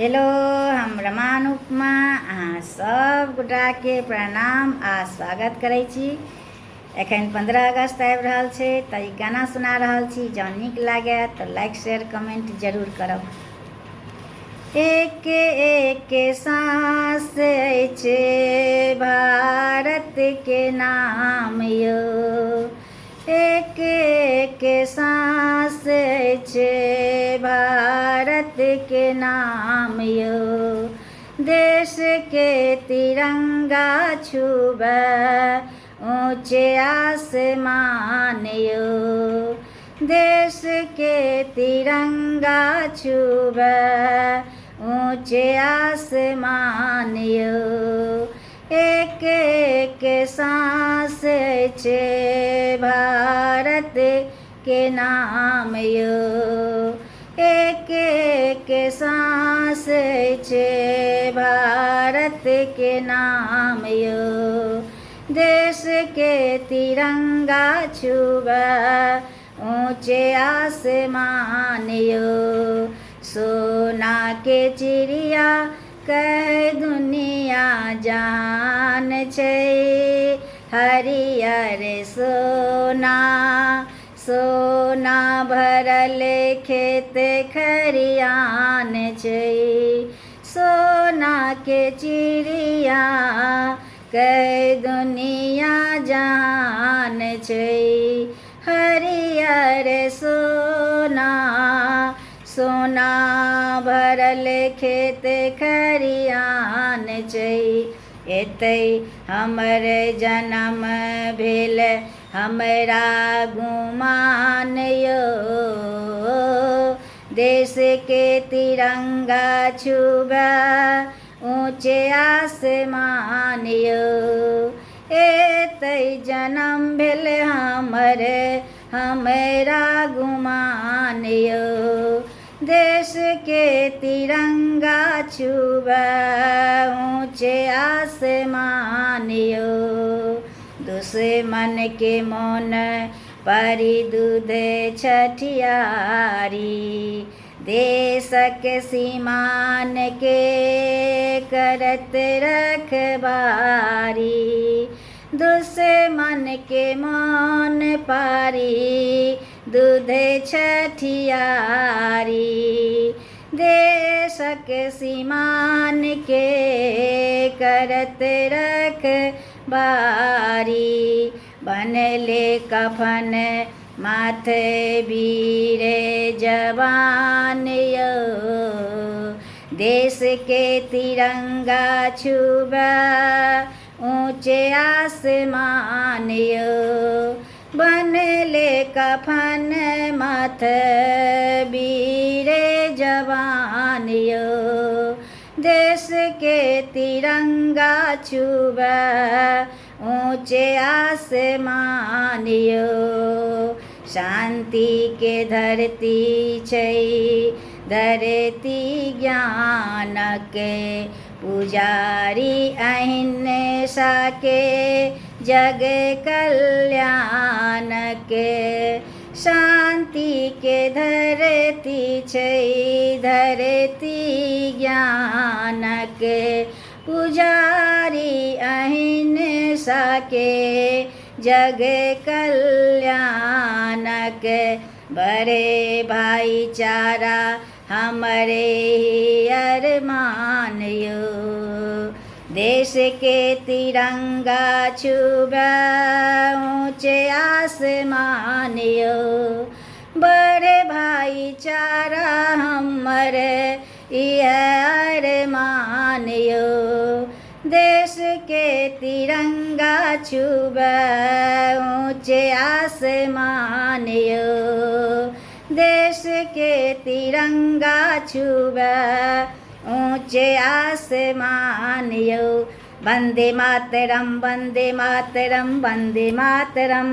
Hello, हम रमान उपमा अहाँ सब गोटा के प्रणाम आ स्वागत करै छी। एखन 15 अगस्त आबि रहल छै तऽ ई गाना सुना रहल छी। जँ नीक लागे तऽ लाइक शेयर कमेंट जरूर करब। एक एक सांस अछि भारत के नाम यौ, एक एक सांस अछि भारत के नाम यौ। देश के तिरंगा छूबे ऊंचे आसमान यौ, देश के तिरंगा छूबे ऊंचे आसमान यौ। एक एक सांस छै भारत के नाम यौ, एक एक सांस छै भारत के नाम यौ। देश के तिरंगा छूबे ऊंचे आसमान यौ। सोना के चिड़िया कह दुनिया जान छै, हरियर सोना सोना भरल खेत खरियान छै। सोना के चिड़िया कह दुनिया जान छै, हरियर सोना सोना भरल खेत खरियान छै। एतै हमर जन्म भेल हमरा गुमान यौ, देश के तिरंगा छूबे ऊंचे आसमान यौ। एतै जन्म भेल हमरा गुमान यौ, देश के तिरंगा छूबे ऊंचे आसमान यौ। दुश्मन के मन परी दूध छठियारी, देशक सीमान के करत रखबारी। दुश्मन के मन पारी दूध छठियारी, देशक सीमान के करत रखबारी। बनले कफन माथे वीर जवान यौ, देश के तिरंगा छूबे ऊंचे आसमान यौ। बनले कफन माथे वीर जवान यौ, देश के तिरंगा छूबे ऊंचे आसमान यौ। शांति के धरती छै धरती ज्ञानक पुजारी, अहिंसा के जग कल्याणक। शांति के धरती छै धरती ज्ञानक पुजारी, अहिंसा के जग कल्याणक। बड़े भाईचारा हमरे ही अरमान यौ, देश के तिरंगा छूबे ऊंचे आसमान यौ। बड़े भाईचारा हमर यह अरमान यौ, देश के तिरंगा छूबे ऊंचे आसमान यौ। देश के तिरंगा छूबे ऊंचे आसमान यौ। वंदे मातरम, वंदे मातरम, वंदे मातरम।